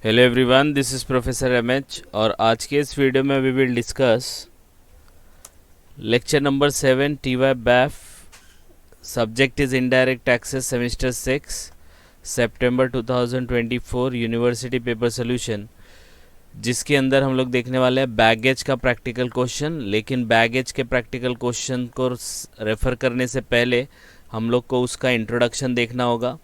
Hello everyone, this is professor MH और आज के इस वीडियो में we will discuss lecture number 7 T Y BAF. Subject is indirect taxes, semester 6, सितंबर 2024, university paper solution, जिसके अंदर हम लोग देखने वाले हैं बैगेज का प्रैक्टिकल क्वेश्चन। लेकिन बैगेज के प्रैक्टिकल क्वेश्चन को रेफ़र करने से पहले हम लोग को उसका इंट्रोडक्शन देखना होगा।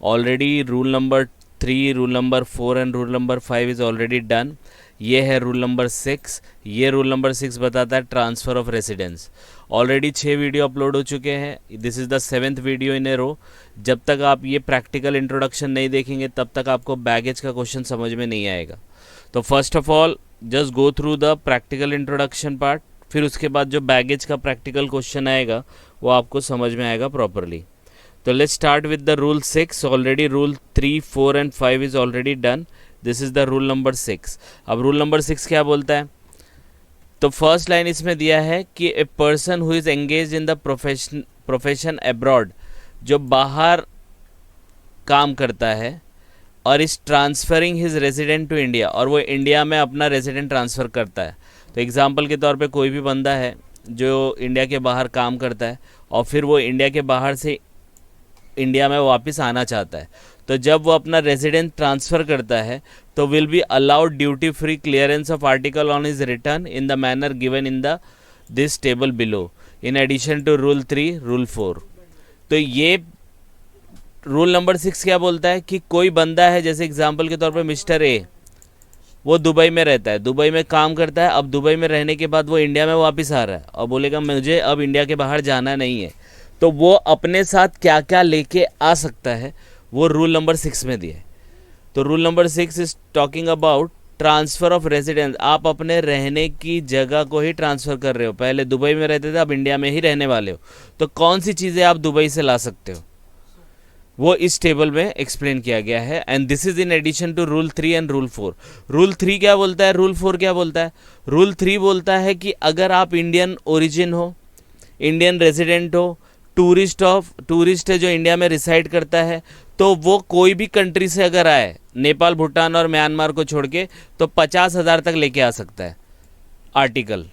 Already rule number 3, rule number 4 and rule number 5 is already done. ये है रूल नंबर 6। ये रूल नंबर 6 बताता है transfer of residence. Already 6 video upload हो चुके हैं। This is the 7th video in a row. जब तक आप ये प्रैक्टिकल इंट्रोडक्शन नहीं देखेंगे तब तक आपको बैगेज का क्वेश्चन समझ में नहीं आएगा। तो first of all just go through the practical introduction part, फिर उसके बाद जो बैगेज का प्रैक्टिकल क्वेश्चन आएगा वो आपको समझ में आएगा प्रॉपरली। तो let's start with the rule 6। Already rule 3, 4 and 5 is already done. This is the rule number 6। अब रूल नंबर 6 क्या बोलता है? तो फर्स्ट लाइन इसमें दिया है कि a person who is engage in the profession abroad, जो बाहर काम करता है और इस transferring his resident to India, और वो इंडिया में अपना रेजिडेंट ट्रांसफ़र करता है। तो एग्जांपल के तौर पे कोई भी बंदा है जो इंडिया के बाहर काम करता है और फिर वो इंडिया के बाहर से इंडिया में वापस आना चाहता है, तो जब वो अपना रेजिडेंट ट्रांसफ़र करता है तो will be allowed duty free clearance of article on his return in the manner given in the this table below in addition to rule 3, rule 4। तो ये रूल नंबर 6 क्या बोलता है कि कोई बंदा है, जैसे एग्जांपल के तौर पे मिस्टर ए, वो दुबई में रहता है, दुबई में काम करता है। अब दुबई में रहने के बाद वो इंडिया में वापस आ रहा है और बोलेगा मुझे अब इंडिया के बाहर जाना नहीं है, तो वो अपने साथ क्या क्या लेके आ सकता है वो रूल नंबर 6 में दिया है। तो rule number 6 is talking about transfer of residence. आप अपने रहने की जगह को ही ट्रांसफ़र कर रहे हो। पहले दुबई में रहते थे, अब इंडिया में ही रहने वाले हो, तो कौन सी चीज़ें आप दुबई से ला सकते हो वो इस टेबल में एक्सप्लेन किया गया है। And this is in addition to rule 3 and rule 4। Rule 3 क्या बोलता है, रूल 4 क्या बोलता है? रूल 3 बोलता है कि अगर आप इंडियन ओरिजिन हो, इंडियन रेजिडेंट हो, टूरिस्ट है जो इंडिया में रिसाइड करता है, तो वो कोई भी कंट्री से अगर आए, नेपाल, भूटान और म्यांमार को छोड़ के, तो 50,000 तक लेके आ सकता है आर्टिकल।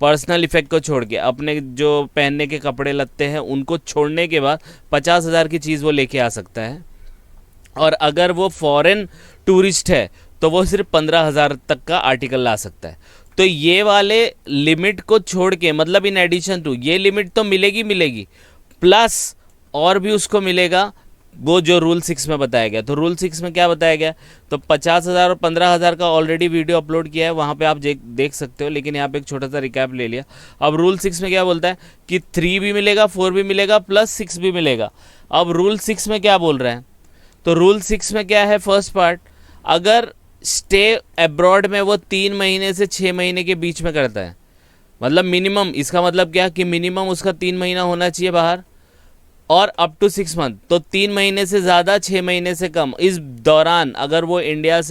पर्सनल इफेक्ट को छोड़ के, अपने जो पहनने के कपड़े लत्ते हैं उनको छोड़ने के बाद 50,000 की चीज़ वो लेके आ सकता है। और अगर वो फॉरेन टूरिस्ट है तो वो सिर्फ 15,000 तक का आर्टिकल ला सकता है। तो ये वाले लिमिट को छोड़ के, मतलब इन एडिशन टू, ये लिमिट तो मिलेगी प्लस और भी उसको मिलेगा वो जो रूल 6 में बताया गया। तो रूल 6 में क्या बताया गया? तो 50,000 और 15,000 का ऑलरेडी वीडियो अपलोड किया है, वहाँ पे आप देख सकते हो, लेकिन यहाँ पे एक छोटा सा रिकैप ले लिया। अब रूल 6 में क्या बोलता है कि 3 भी मिलेगा, 4 भी मिलेगा, प्लस 6 भी मिलेगा। अब रूल 6 में क्या बोल रहे हैं? तो रूल 6 में क्या है? फर्स्ट पार्ट, अगर स्टे अब्रॉड में वो 3 महीने से 6 महीने के बीच में करता है, मतलब मिनिमम, इसका मतलब क्या कि मिनिमम उसका 3 महीना होना चाहिए बाहर, और अप टू 6 मंथ, तो 3 महीने से ज़्यादा, 6 महीने से कम। इस दौरान अगर वो इंडिया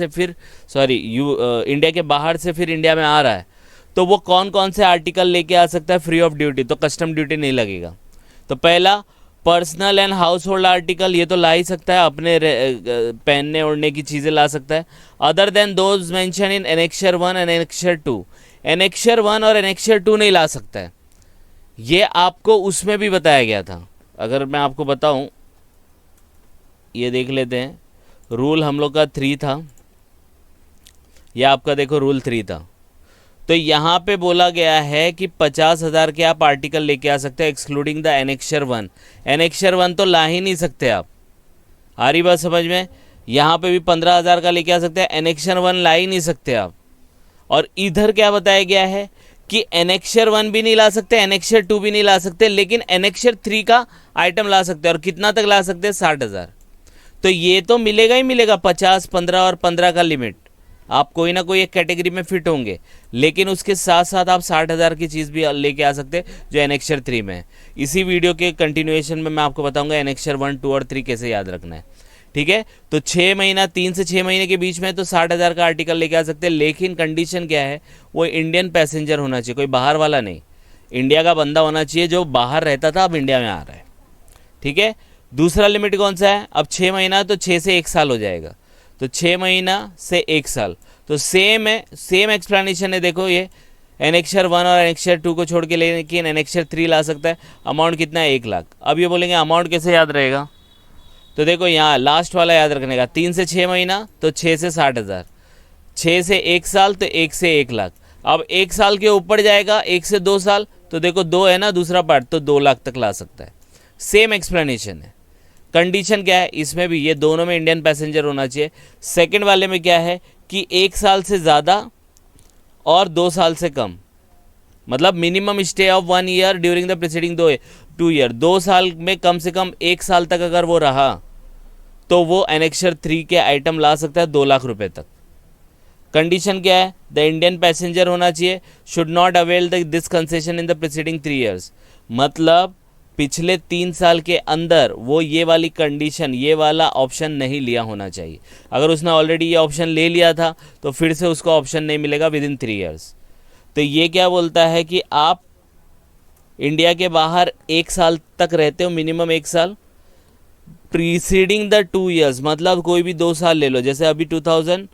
के बाहर से फिर इंडिया में आ रहा है, तो वो कौन कौन से आर्टिकल लेके आ सकता है फ्री ऑफ ड्यूटी? तो कस्टम ड्यूटी नहीं लगेगा। तो पहला, personal and house hold article, ये तो ला ही सकता है, अपने पहनने ओढ़ने की चीज़ें ला सकता है। Other than those mention in annexure 1 and annexure 2। Annexure 1 और एनेक्चर 2 नहीं ला सकता है, ये आपको उसमें भी बताया गया था। अगर मैं आपको बताऊं, ये देख लेते हैं, रूल हम लोग का 3 था, यह आपका देखो रूल 3 था। तो यहाँ पे बोला गया है कि 50,000 के आप आर्टिकल लेके आ सकते हैं, एक्सक्लूडिंग द एनेक्चर 1। एनेक्चर 1 तो ला ही नहीं सकते आप, आ रही बात समझ में? यहाँ पे भी 15,000 का लेके आ सकते हैं, एनेक्चर 1 ला ही नहीं सकते आप। और इधर क्या बताया गया है कि एनेक्चर 1 भी नहीं ला सकते, एनेक्चर 2 भी नहीं ला सकते, लेकिन एनेक्चर 3 का आइटम ला सकते हैं। और कितना तक ला सकते हैं? 60,000। तो ये तो मिलेगा ही मिलेगा, 50, 15 और 15 का लिमिट, आप कोई ना कोई एक कैटेगरी में फिट होंगे। लेकिन उसके साथ साथ आप 60,000 की चीज़ भी लेके आ सकते हैं जो एनेक्चर 3 में है। इसी वीडियो के कंटिन्यूएशन में मैं आपको बताऊंगा एनेक्चर 1, 2 और 3 कैसे याद रखना है, ठीक है? तो 6 महीना, 3 से 6 महीने के बीच में तो 60,000 का आर्टिकल लेके आ सकते हैं, लेकिन कंडीशन क्या है? वो इंडियन पैसेंजर होना चाहिए, कोई बाहर वाला नहीं, इंडिया का बंदा होना चाहिए जो बाहर रहता था अब इंडिया में आ रहा है, ठीक है? दूसरा लिमिट कौन सा है? अब 6 महीना तो 6 से 1 साल हो जाएगा, तो 6 महीना से 1 साल, तो सेम है, सेम एक्सप्लेनेशन है। देखो ये एनेक्चर 1 और एनेक्चर 2 को छोड़ के, लेकिन एनेक्चर 3 ला सकता है। अमाउंट कितना है? 1 लाख। अब ये बोलेंगे अमाउंट कैसे याद रहेगा, तो देखो यहाँ लास्ट वाला याद रखने का, 3 से 6 महीना तो 6 से 60,000, 6 से 1 साल तो 1 से 1 लाख। अब 1 साल के ऊपर जाएगा, 1 से 2 साल, तो देखो 2 है ना दूसरा पार्ट, तो 2 लाख तक ला सकता है। सेम एक्सप्लेनेशन है। कंडीशन क्या है इसमें भी, ये दोनों में इंडियन पैसेंजर होना चाहिए। सेकंड वाले में क्या है कि 1 साल से ज़्यादा और 2 साल से कम, मतलब minimum stay of 1 year during the preceding 2 year, 2 साल में कम से कम 1 साल तक अगर वो रहा तो वो एनेक्चर 3 के आइटम ला सकता है 2 लाख रुपए तक। कंडीशन क्या है? द इंडियन पैसेंजर होना चाहिए, should not avail this concession in the preceding 3 years, मतलब पिछले 3 साल के अंदर वो ये वाली कंडीशन, ये वाला ऑप्शन नहीं लिया होना चाहिए। अगर उसने ऑलरेडी ये ऑप्शन ले लिया था तो फिर से उसको ऑप्शन नहीं मिलेगा विद इन 3 ईयर्स। तो ये क्या बोलता है कि आप इंडिया के बाहर 1 साल तक रहते हो, मिनिमम 1 साल प्रीसीडिंग द 2 ईयर्स, मतलब कोई भी 2 साल ले लो। जैसे अभी 2024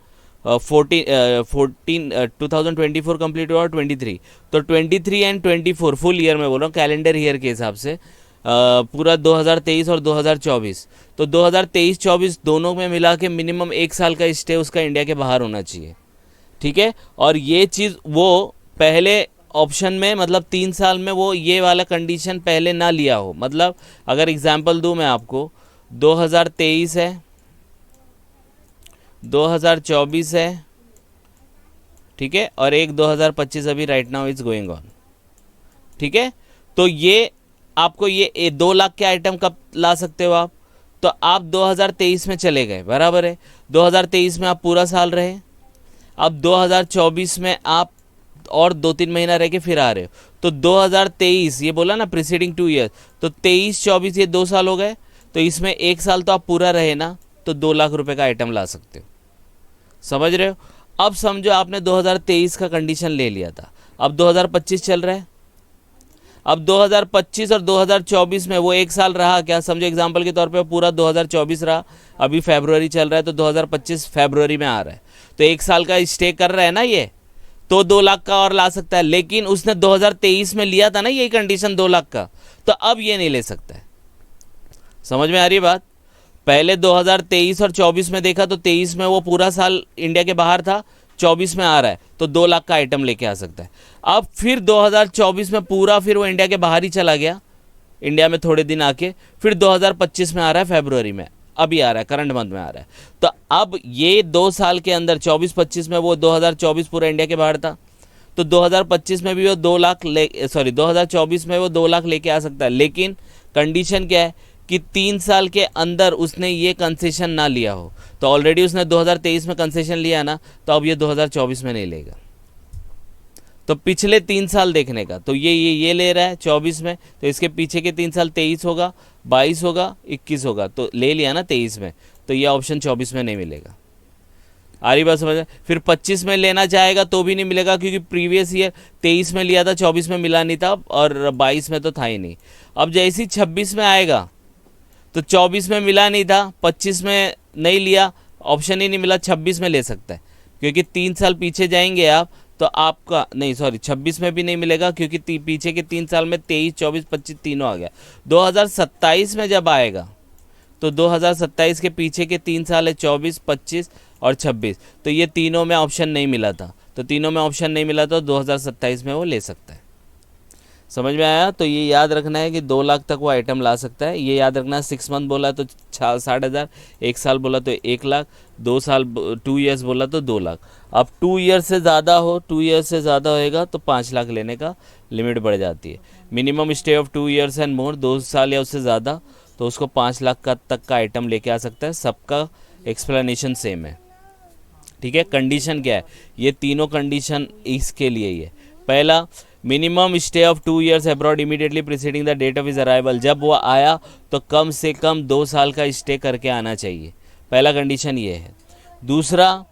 कंप्लीट हुआ और 23, तो 23 एंड 24 फुल ईयर में बोल रहा हूँ, कैलेंडर ईयर के हिसाब से पूरा 2023 और 2024, तो 2023-24 दोनों में मिला के मिनिमम 1 साल का स्टे उसका इंडिया के बाहर होना चाहिए, ठीक है। और ये चीज़ वो पहले ऑप्शन में, मतलब 3 साल में वो ये वाला कंडीशन पहले ना लिया हो। मतलब अगर एग्जांपल दूं मैं आपको, 2023 है, 2024 है, ठीक है, और एक 2025 अभी right now is going on, ठीक है। तो ये आपको ये 2 लाख के आइटम कब ला सकते हो आप? तो आप 2023 में चले गए, बराबर है, 2023 में आप पूरा साल रहे, अब 2024 में आप और 2-3 महीना रह के फिर आ रहे हो, तो 2023 ये बोला ना प्रीसीडिंग 2 ईयर्स, तो 23-24 ये 2 साल हो गए, तो इसमें 1 साल तो आप पूरा रहे ना, तो 2 लाख रुपए का आइटम ला सकते हो। समझ रहे हो? अब समझो आपने 2023 का कंडीशन ले लिया था, अब 2025 चल रहा है, अब 2025 और 2024 में वो 1 साल रहा क्या? समझो एग्जांपल के तौर पे पूरा 2024 रहा, अभी फरवरी चल रहा है, तो 2025 फरवरी में आ रहा है, तो 1 साल का स्टे कर रहा है ना ये, तो 2 लाख का और ला सकता है। लेकिन उसने 2023 में लिया था ना यही कंडीशन 2 लाख का, तो अब ये नहीं ले सकता है। समझ में आ रही है बात? पहले 2023 और 24 में देखा तो 23 में वो पूरा साल इंडिया के बाहर था, 24 में आ रहा है तो 2 लाख का आइटम लेके आ सकता है। अब फिर 2024 में पूरा फिर वो इंडिया के बाहर ही चला गया, इंडिया में थोड़े दिन आके फिर 2025 में आ रहा है, फरवरी में अभी आ रहा है, करंट मंथ में आ रहा है। तो अब ये 2 साल के अंदर 24-25 में वो 2024 पूरा इंडिया के बाहर था, तो 2025 में भी वो 2 लाख 2024 में वो 2 लाख लेके आ सकता है। लेकिन कंडीशन क्या है कि 3 साल के अंदर उसने ये कंसेशन ना लिया हो। तो ऑलरेडी उसने 2023 में कंसेशन लिया ना, तो अब ये 2024 में नहीं लेगा। तो पिछले 3 साल देखने का, तो ये ले रहा है 24 में, तो इसके पीछे के 3 साल 23 होगा, 22 होगा, 21 होगा, तो ले लिया ना 23 में, तो ये ऑप्शन 24 में नहीं मिलेगा। आ रही बात समझ? फिर 25 में लेना चाहेगा तो भी नहीं मिलेगा, क्योंकि प्रीवियस ईयर 23 में लिया था, 24 में मिला नहीं था, और 22 में तो था ही नहीं। अब जैसे ही 26 में आएगा तो 24 में मिला नहीं था, 25 में नहीं लिया, ऑप्शन ही नहीं मिला, 26 में ले सकता है, क्योंकि 3 साल पीछे जाएंगे आप तो आपका नहीं, सॉरी 26 में भी नहीं मिलेगा, क्योंकि पीछे के 3 साल में 23, 24, 25 तीनों आ गया। 2027 में जब आएगा तो 2027 के पीछे के 3 साल है 24, 25 और 26, तो ये तीनों में ऑप्शन नहीं मिला था, तो तीनों में ऑप्शन नहीं मिला तो 2027 में वो ले सकता है। समझ में आया? तो ये याद रखना है कि 2 लाख तक वो आइटम ला सकता है। ये याद रखना है, 6 मंथ बोला तो 60,000, 1 साल बोला तो 1 लाख, 2 साल 2 ईयर्स बोला तो 2 लाख। अब 2 ईयर से ज़्यादा हो, 2 ईयर से ज़्यादा होएगा तो 5 लाख लेने का लिमिट बढ़ जाती है। Minimum stay of 2 years and more, 2 साल या उससे ज़्यादा, तो उसको 5 लाख का तक का आइटम लेके आ सकता है। सबका एक्सप्लेनेशन सेम है, ठीक है। कंडीशन क्या है? ये तीनों कंडीशन इसके लिए ही है। पहला, minimum stay of 2 years abroad immediately preceding the date of his arrival, जब वो आया तो कम से कम 2 साल का स्टे करके आना चाहिए, पहला कंडीशन ये है। दूसरा,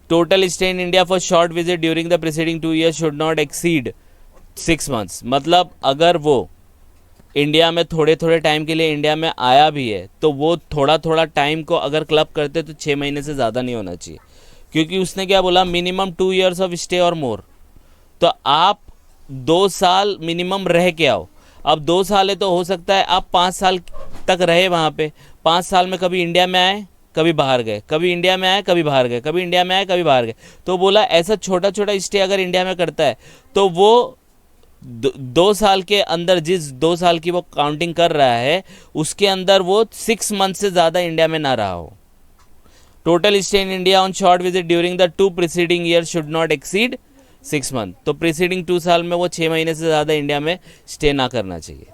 total stay in India for short visit during the preceding 2 years should not exceed 6 months, मतलब अगर वो इंडिया में थोड़े थोड़े टाइम के लिए इंडिया में आया भी है, तो वो थोड़ा थोड़ा टाइम को अगर क्लब करते तो 6 महीने से ज़्यादा नहीं होना चाहिए, क्योंकि उसने क्या बोला, मिनिमम 2 years ऑफ स्टे और मोर। तो आप 2 साल मिनिमम रह के आओ। अब 2 साल है तो हो सकता है आप 5 साल तक रहे वहाँ पे। 5 साल में कभी इंडिया में आए, कभी बाहर गए, कभी इंडिया में आए, कभी बाहर गए, कभी इंडिया में आए, कभी बाहर गए। तो बोला ऐसा छोटा छोटा स्टे अगर इंडिया में करता है तो वो 2 साल के अंदर, जिस 2 साल की वो काउंटिंग कर रहा है, उसके अंदर वो 6 मंथ से ज़्यादा इंडिया में ना रहा हो। Total stay in India on short visit during the 2 preceding year should not exceed 6 month. तो प्रीसीडिंग 2 साल में वो 6 महीने से ज़्यादा इंडिया में स्टे ना करना चाहिए।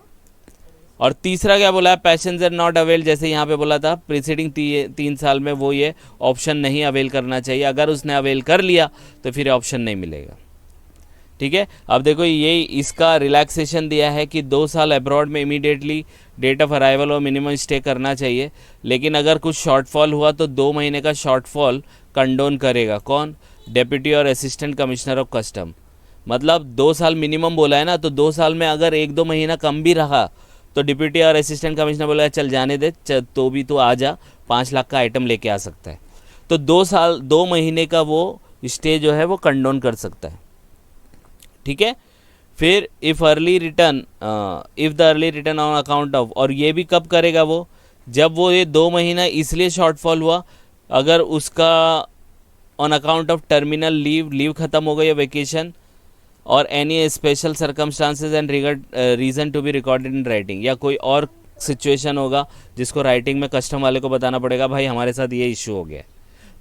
और तीसरा क्या बोला है, पैसेंजर नॉट अवेल, जैसे यहाँ पे बोला था प्रीसीडिंग 3 साल में वो ये ऑप्शन नहीं अवेल करना चाहिए। अगर उसने अवेल कर लिया तो फिर ऑप्शन नहीं मिलेगा। ठीक है, अब देखो ये इसका रिलैक्सेशन दिया है कि 2 साल अब्रॉड में इमीडिएटली डेट ऑफ अराइवल और मिनिमम स्टे करना चाहिए, लेकिन अगर कुछ शॉर्टफॉल हुआ तो 2 महीने का शॉर्टफॉल कंडोन करेगा कौन, डेप्यूटी और असिस्टेंट कमिश्नर ऑफ कस्टम। मतलब 2 साल मिनिमम बोला है ना, तो 2 साल में अगर 1-2 महीना कम भी रहा तो डिप्यूटी और असिस्टेंट कमिश्नर बोला चल जाने दे, तो भी तो आ जा, 5 लाख का आइटम लेके आ सकता है। तो 2 महीने का वो स्टे जो है वो कंडोन कर सकता है। ठीक है, फिर if early return, if the early return on account of, और ये भी कब करेगा वो, जब वो ये 2 महीना इसलिए शॉर्टफॉल हुआ अगर उसका on account of terminal leave ख़त्म हो गई है, वेकेशन, और any special circumstances and reason to be recorded in writing, या कोई और सिचुएशन होगा जिसको राइटिंग में कस्टम वाले को बताना पड़ेगा, भाई हमारे साथ ये इशू हो गया,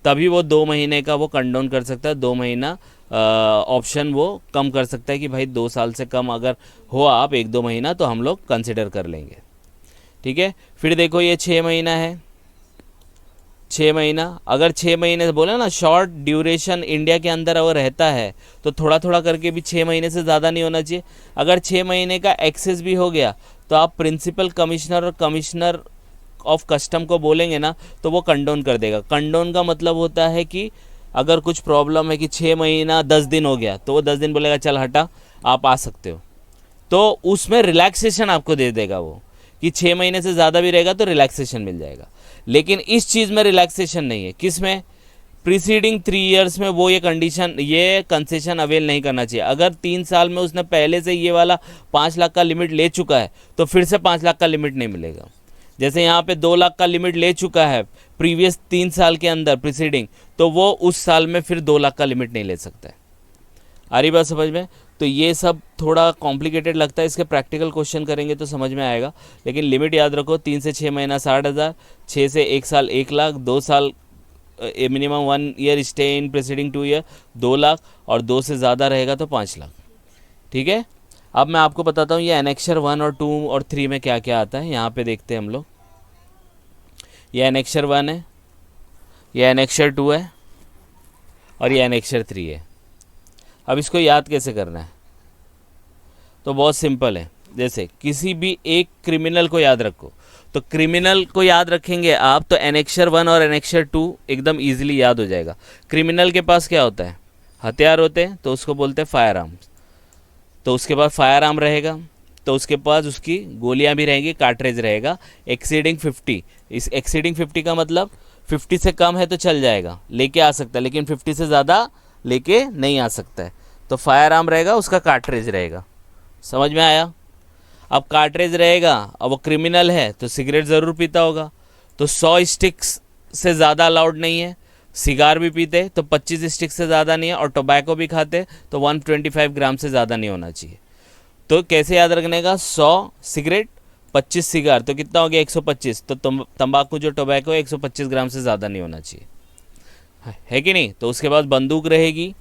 तभी वो 2 महीने का वो कंडोन कर सकता है। 2 महीना ऑप्शन वो कम कर सकता है कि भाई 2 साल से कम अगर हो आप 1-2 महीना तो हम लोग कंसिडर कर लेंगे। ठीक है, फिर देखो ये 6 महीना है, 6 महीना, अगर 6 महीने से बोले ना शॉर्ट ड्यूरेशन इंडिया के अंदर अगर रहता है तो थोड़ा थोड़ा करके भी 6 महीने से ज़्यादा नहीं होना चाहिए। अगर 6 महीने का एक्सेस भी हो गया तो आप प्रिंसिपल कमिश्नर और कमिश्नर ऑफ कस्टम को बोलेंगे ना तो वो कंडोन कर देगा। कंडोन का मतलब होता है कि अगर कुछ प्रॉब्लम है कि 6 महीना 10 दिन हो गया तो वो 10 दिन बोलेगा चल हटा आप आ सकते हो, तो उसमें रिलैक्सेशन आपको दे देगा वो, कि 6 महीने से ज़्यादा भी रहेगा तो रिलैक्सेशन मिल जाएगा। लेकिन इस चीज़ में रिलैक्सेशन नहीं है, किस में, प्रीसीडिंग 3 ईयर्स में वो ये कंडीशन, ये कंसेशन अवेल नहीं करना चाहिए। अगर 3 साल में उसने पहले से ये वाला 5 लाख का लिमिट ले चुका है तो फिर से 5 लाख का लिमिट नहीं मिलेगा। जैसे यहाँ पे 2 लाख का लिमिट ले चुका है प्रीवियस 3 साल के अंदर प्रीसीडिंग, तो वो उस साल में फिर 2 लाख का लिमिट नहीं ले सकता है। आ रही बात समझ में? तो ये सब थोड़ा कॉम्प्लिकेटेड लगता है, इसके प्रैक्टिकल क्वेश्चन करेंगे तो समझ में आएगा। लेकिन लिमिट याद रखो, 3 से 6 महीना 60,000, 6 से 1 साल 1 लाख, 2 साल minimum 1 year stay in preceding 2 year 2 lakh, और 2 से ज़्यादा रहेगा तो 5 लाख। ठीक है, अब मैं आपको बताता हूँ ये एनेक्चर 1 और 2 और 3 में क्या क्या आता है। यहाँ पे देखते हैं हम लोग, ये एनेक्चर 1 है, ये एनेक्चर 2 है और ये एनेक्चर 3 है। अब इसको याद कैसे करना है, तो बहुत सिंपल है। जैसे किसी भी एक क्रिमिनल को याद रखो, तो क्रिमिनल को याद रखेंगे आप तो एनेक्चर 1 और एनेक्चर 2 एकदम इजीली याद हो जाएगा। क्रिमिनल के पास क्या होता है, हथियार होते हैं, तो उसको बोलते हैं फायर आर्म्स। तो उसके पास फायर आर्म रहेगा, तो उसके पास उसकी गोलियां भी रहेंगी, कार्ट्रेज रहेगा। एक्सीडिंग 50, इस एक्सीडिंग 50 का मतलब 50 से कम है तो चल जाएगा, लेके आ सकता है, लेकिन 50 से ज़्यादा लेके नहीं आ सकता है। तो फायर आर्म रहेगा, उसका कार्ट्रेज रहेगा। समझ में आया? अब कार्ट्रेज रहेगा, अब वो क्रिमिनल है तो सिगरेट ज़रूर पीता होगा, तो 100 स्टिक्स से ज़्यादा अलाउड नहीं है। सिगार भी पीते तो 25 स्टिक्स से ज़्यादा नहीं है, और टोबैको भी खाते तो 125 ग्राम से ज़्यादा नहीं होना चाहिए। तो कैसे याद रखने का, 100 सिगरेट 25 सिगार तो कितना हो गया 125, तो तंबाकू जो टोबैको है 125 ग्राम से ज़्यादा नहीं होना चाहिए, है कि नहीं। तो उसके बाद बंदूक रहेगी,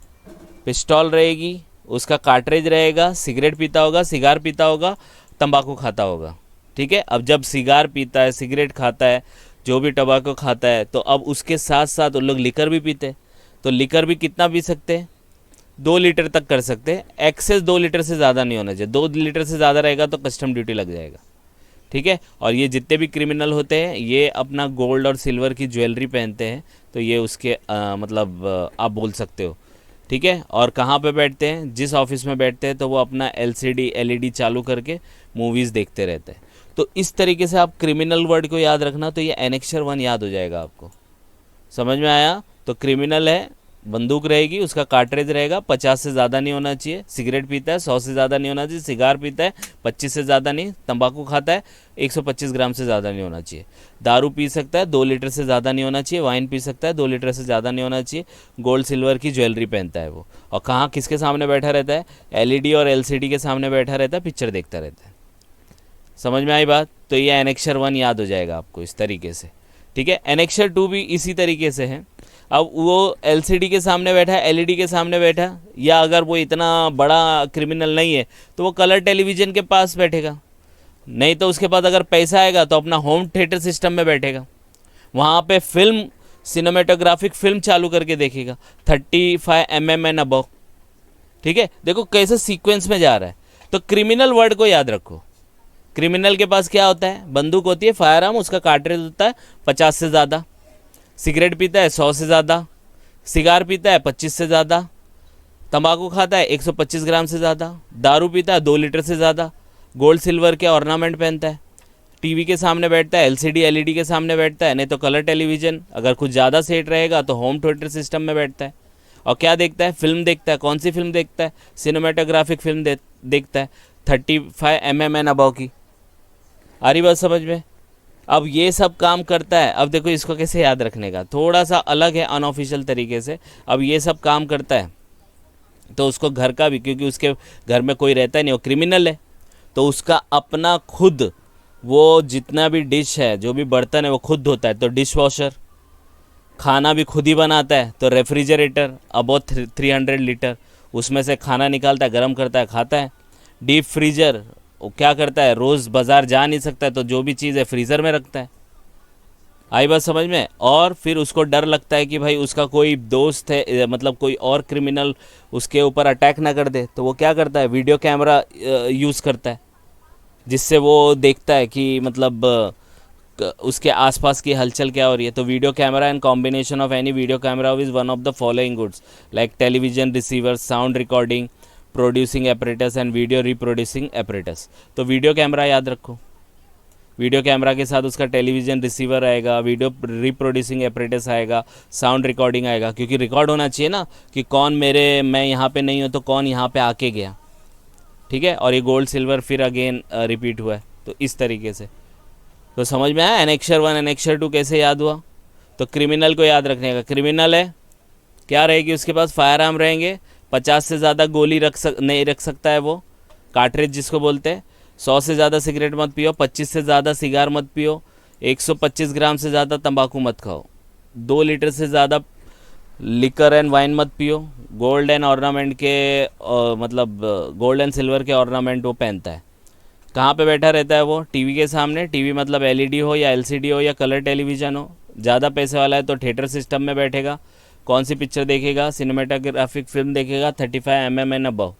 पिस्टल रहेगी, उसका कार्ट्रेज रहेगा, सिगरेट पीता होगा, सिगार पीता होगा, तंबाकू खाता होगा। ठीक है, अब जब सिगार पीता है, सिगरेट खाता है, जो भी टबाको खाता है, तो अब उसके साथ साथ उन लोग लिकर भी पीते हैं। तो लिकर भी कितना पी सकते हैं, 2 लीटर तक कर सकते हैं। एक्सेस 2 लीटर से ज़्यादा नहीं होना चाहिए, 2 लीटर से ज़्यादा रहेगा तो कस्टम ड्यूटी लग जाएगा। ठीक है, और ये जितने भी क्रिमिनल होते हैं ये अपना गोल्ड और सिल्वर की ज्वेलरी पहनते हैं, तो ये उसके मतलब आप बोल सकते हो। ठीक है। और कहाँ पे बैठते हैं, जिस ऑफिस में बैठते हैं तो वो अपना एलसीडी एलईडी चालू करके मूवीज़ देखते रहते हैं। तो इस तरीके से आप क्रिमिनल वर्ड को याद रखना, तो ये एनेक्सर 1 याद हो जाएगा आपको। समझ में आया? तो क्रिमिनल है, बंदूक रहेगी, उसका कार्ट्रिज रहेगा, 50 से ज़्यादा नहीं होना चाहिए, सिगरेट पीता है 100 से ज़्यादा नहीं होना चाहिए, सिगार पीता है 25 से ज़्यादा नहीं, तंबाकू खाता है 125 ग्राम से ज़्यादा नहीं होना चाहिए, दारू पी सकता है 2 लीटर से ज़्यादा नहीं होना चाहिए, वाइन पी सकता है 2 लीटर से ज़्यादा नहीं होना चाहिए, गोल्ड सिल्वर की ज्वेलरी पहनता है वो, और कहाँ किसके सामने बैठा रहता है, एलईडी और एलसीडी के सामने बैठा रहता है, पिक्चर देखता रहता है। समझ में आई बात? तो ये एनेक्सर 1 याद हो जाएगा आपको इस तरीके से। ठीक है। एनेक्सर 2 भी इसी तरीके से है। अब वो एलसीडी के सामने बैठा है, एलईडी के सामने बैठा, या अगर वो इतना बड़ा क्रिमिनल नहीं है तो वो कलर टेलीविज़न के पास बैठेगा, नहीं तो उसके पास अगर पैसा आएगा तो अपना होम थिएटर सिस्टम में बैठेगा, वहाँ पे फिल्म सिनेमेटोग्राफिक फिल्म चालू करके देखेगा 35 mm एंड अबव। ठीक है, देखो कैसे सीक्वेंस में जा रहा है। तो क्रिमिनल वर्ड को याद रखो। क्रिमिनल के पास क्या होता है, बंदूक होती है, फायर आर्म, उसका कार्ट्रिज होता है 50 से ज़्यादा, सिगरेट पीता है 100 से ज़्यादा, सिगार पीता है 25 से ज़्यादा, तंबाकू खाता है 125 ग्राम से ज़्यादा, दारू पीता है 2 लीटर से ज़्यादा, गोल्ड सिल्वर के ऑर्नामेंट पहनता है, टीवी के सामने बैठता है, एलसीडी एलईडी के सामने बैठता है, नहीं तो कलर टेलीविज़न, अगर कुछ ज़्यादा सेट रहेगा तो होम थिएटर सिस्टम में बैठता है, और क्या देखता है, फिल्म देखता है। कौन सी फिल्म देखता है, सिनेमेटोग्राफिक फिल्म देखता है 35 mm एंड अबव की। आ रही बात समझ में? अब ये सब काम करता है। अब देखो इसको कैसे याद रखने का, थोड़ा सा अलग है अनऑफिशियल तरीके से। अब ये सब काम करता है तो उसको घर का भी, क्योंकि उसके घर में कोई रहता ही नहीं, वो क्रिमिनल है, तो उसका अपना खुद वो जितना भी डिश है, जो भी बर्तन है वो खुद धोता है, तो डिश वॉशर। खाना भी खुद ही बनाता है, तो रेफ्रिजरेटर अबाउट 300 लीटर, उसमें से खाना निकालता है, गर्म करता है, खाता है। डीप फ्रीजर, वो क्या करता है, रोज़ बाज़ार जा नहीं सकता है तो जो भी चीज़ है फ्रीज़र में रखता है। आई बात समझ में? और फिर उसको डर लगता है कि भाई उसका कोई दोस्त है, मतलब कोई और क्रिमिनल उसके ऊपर अटैक ना कर दे, तो वो क्या करता है, वीडियो कैमरा यूज़ करता है, जिससे वो देखता है कि मतलब उसके आसपास की हलचल क्या हो रही है। तो video camera and combination of any video camera is one of the following goods like television receiver, sound recording, producing apparatus and video reproducing apparatus. तो वीडियो कैमरा याद रखो, वीडियो कैमरा के साथ उसका टेलीविज़न रिसीवर आएगा, video reproducing apparatus आएगा, sound recording आएगा, क्योंकि रिकॉर्ड होना चाहिए ना कि कौन मैं यहाँ पे नहीं हूँ तो कौन यहाँ पे आके गया। ठीक है, और ये गोल्ड सिल्वर फिर अगेन रिपीट हुआ है, तो इस तरीके से। तो समझ में आया एनेक्सर 1 एनेक्सर 2 कैसे याद हुआ? तो क्रिमिनल को याद रखने का, क्रिमिनल है, क्या रहेगी उसके पास, फायर आर्म रहेंगे, 50 से ज़्यादा गोली नहीं रख सकता है वो, कार्ट्रिज जिसको बोलते हैं, 100 से ज़्यादा सिगरेट मत पियो, 25 से ज़्यादा सिगार मत पियो, 125 ग्राम से ज़्यादा तंबाकू मत खाओ, 2 लीटर से ज़्यादा लिकर एंड वाइन मत पियो, गोल्ड एंड ऑर्नामेंट के मतलब गोल्ड एंड सिल्वर के ऑर्नामेंट वो पहनता है। कहाँ पे बैठा रहता है वो, टीवी के सामने, टीवी मतलब एलईडी हो या एलसीडी हो या कलर टेलीविज़न हो, ज़्यादा पैसे वाला है तो थिएटर सिस्टम में बैठेगा। कौन सी पिक्चर देखेगा, सिनेमेटोग्राफिक फिल्म देखेगा 35 mm एंड अबव।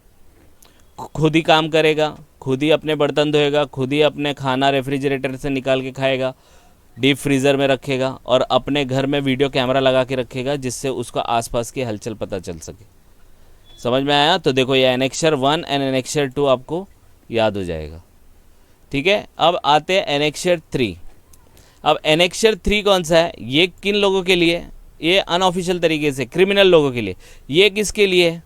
खुद ही काम करेगा, खुद ही अपने बर्तन धोएगा, खुद ही अपने खाना रेफ्रिजरेटर से निकाल के खाएगा, डीप फ्रीज़र में रखेगा, और अपने घर में वीडियो कैमरा लगा के रखेगा जिससे उसको आसपास की हलचल पता चल सके। समझ में आया? तो देखो ये एनेक्सर 1 एंड एनेक्सर 2 आपको याद हो जाएगा। ठीक है, अब आते हैं एनेक्सर 3। अब एनेक्सर 3 कौन सा है, ये किन लोगों के लिए, ये अनऑफिशियल तरीके से क्रिमिनल लोगों के लिए। ये किसके लिए है,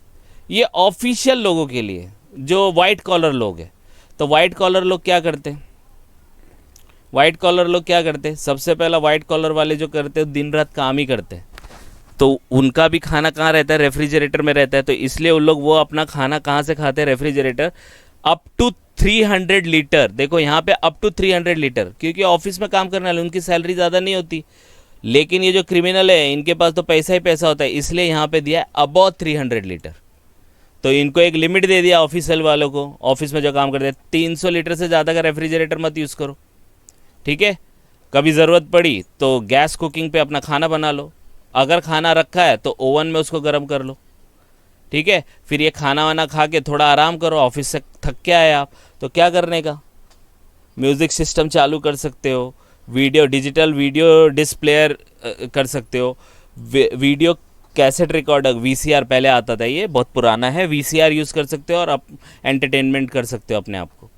ये ऑफिशियल लोगों के लिए, जो वाइट कॉलर लोग हैं। तो वाइट कॉलर लोग क्या करते हैं, वाइट कॉलर लोग क्या करते हैं, सबसे पहला वाइट कॉलर वाले जो करते हैं दिन रात काम ही करते हैं, तो उनका भी खाना कहाँ रहता है, रेफ्रिजरेटर में रहता है। तो इसलिए उन लोग वो अपना खाना कहाँ से खाते हैं, रेफ्रिजरेटर। अप टू 300 लीटर, देखो यहाँ पे अप टू 300 लीटर, क्योंकि ऑफिस में काम करने वाले उनकी सैलरी ज़्यादा नहीं होती, लेकिन ये जो क्रिमिनल है इनके पास तो पैसा ही पैसा होता है, इसलिए यहाँ पे दिया है अबाउट 300 लीटर। तो इनको एक लिमिट दे दिया ऑफिशियल वालों को, ऑफिस में जो काम करते हैं 300 लीटर से ज़्यादा का रेफ्रिजरेटर मत यूज़ करो। ठीक है, कभी ज़रूरत पड़ी तो गैस कुकिंग पे अपना खाना बना लो, अगर खाना रखा है तो ओवन में उसको गर्म कर लो। ठीक है, फिर ये खाना वाना खा के थोड़ा आराम करो, ऑफिस से थक के आए आप, तो क्या करने का, म्यूज़िक सिस्टम चालू कर सकते हो, वीडियो डिजिटल वीडियो डिस्प्लेयर कर सकते हो, वीडियो कैसेट रिकॉर्डर वीसीआर पहले आता था, ये बहुत पुराना है, वीसीआर यूज़ कर सकते हो और आप एंटरटेनमेंट कर सकते हो अपने आप को।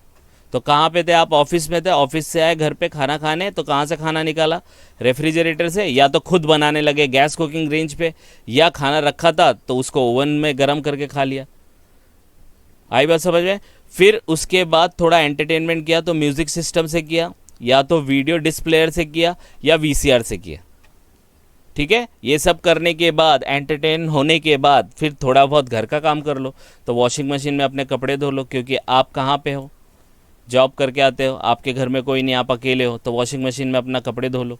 तो कहाँ पे थे आप? ऑफिस में थे, ऑफिस से आए घर पे खाना खाने, तो कहाँ से खाना निकाला? रेफ्रिजरेटर से, या तो खुद बनाने लगे गैस कुकिंग रेंज पे, या खाना रखा था तो उसको ओवन में गर्म करके खा लिया। आई बात समझ में? फिर उसके बाद थोड़ा एंटरटेनमेंट किया तो म्यूज़िक सिस्टम से किया, या तो वीडियो डिस्प्लेयर से किया, या वीसीआर से किया। ठीक है, ये सब करने के बाद, एंटरटेन होने के बाद, फिर थोड़ा बहुत घर का काम कर लो। तो वॉशिंग मशीन में अपने कपड़े धो लो, क्योंकि आप कहाँ पे हो? जॉब करके आते हो, आपके घर में कोई नहीं, आप अकेले हो, तो वॉशिंग मशीन में अपना कपड़े धो लो।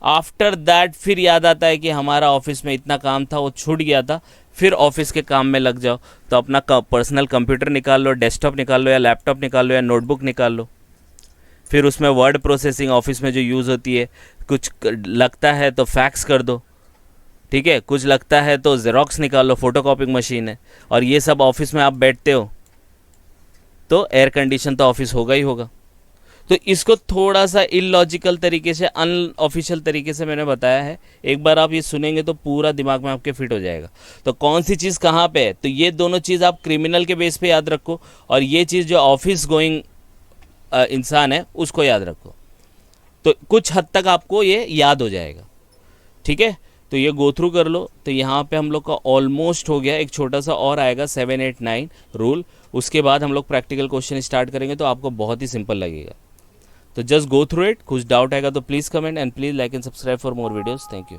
आफ्टर दैट फिर याद आता है कि हमारा ऑफिस में इतना काम था, वो छूट गया था, फिर ऑफिस के काम में लग जाओ। तो अपना पर्सनल कंप्यूटर निकाल लो, डेस्कटॉप निकाल लो, या लैपटॉप निकाल लो, या नोटबुक निकाल लो। फिर उसमें वर्ड प्रोसेसिंग ऑफिस में जो यूज़ होती है, कुछ लगता है तो फैक्स कर दो, ठीक है, कुछ लगता है तो जेरोक्स निकाल लो, फोटोकॉपिंग मशीन है। और ये सब ऑफिस में आप बैठते हो तो एयर कंडीशन तो ऑफिस होगा ही होगा। तो इसको थोड़ा सा इलॉजिकल तरीके से, अनऑफिशियल तरीके से मैंने बताया है। एक बार आप ये सुनेंगे तो पूरा दिमाग में आपके फिट हो जाएगा। तो कौन सी चीज़ कहाँ पे है, तो ये दोनों चीज़ आप क्रिमिनल के बेस पे याद रखो, और ये चीज़ जो ऑफिस गोइंग इंसान है उसको याद रखो। तो कुछ हद तक आपको ये याद हो जाएगा। ठीक है, तो ये गो थ्रू कर लो। तो यहाँ पे हम लोग का ऑलमोस्ट हो गया। एक छोटा सा और आएगा 7, 8, 9 रूल, उसके बाद हम लोग प्रैक्टिकल क्वेश्चन स्टार्ट करेंगे, तो आपको बहुत ही सिंपल लगेगा। तो जस्ट गो थ्रू इट। कुछ डाउट आएगा तो please comment, and please like and subscribe for more videos. Thank you.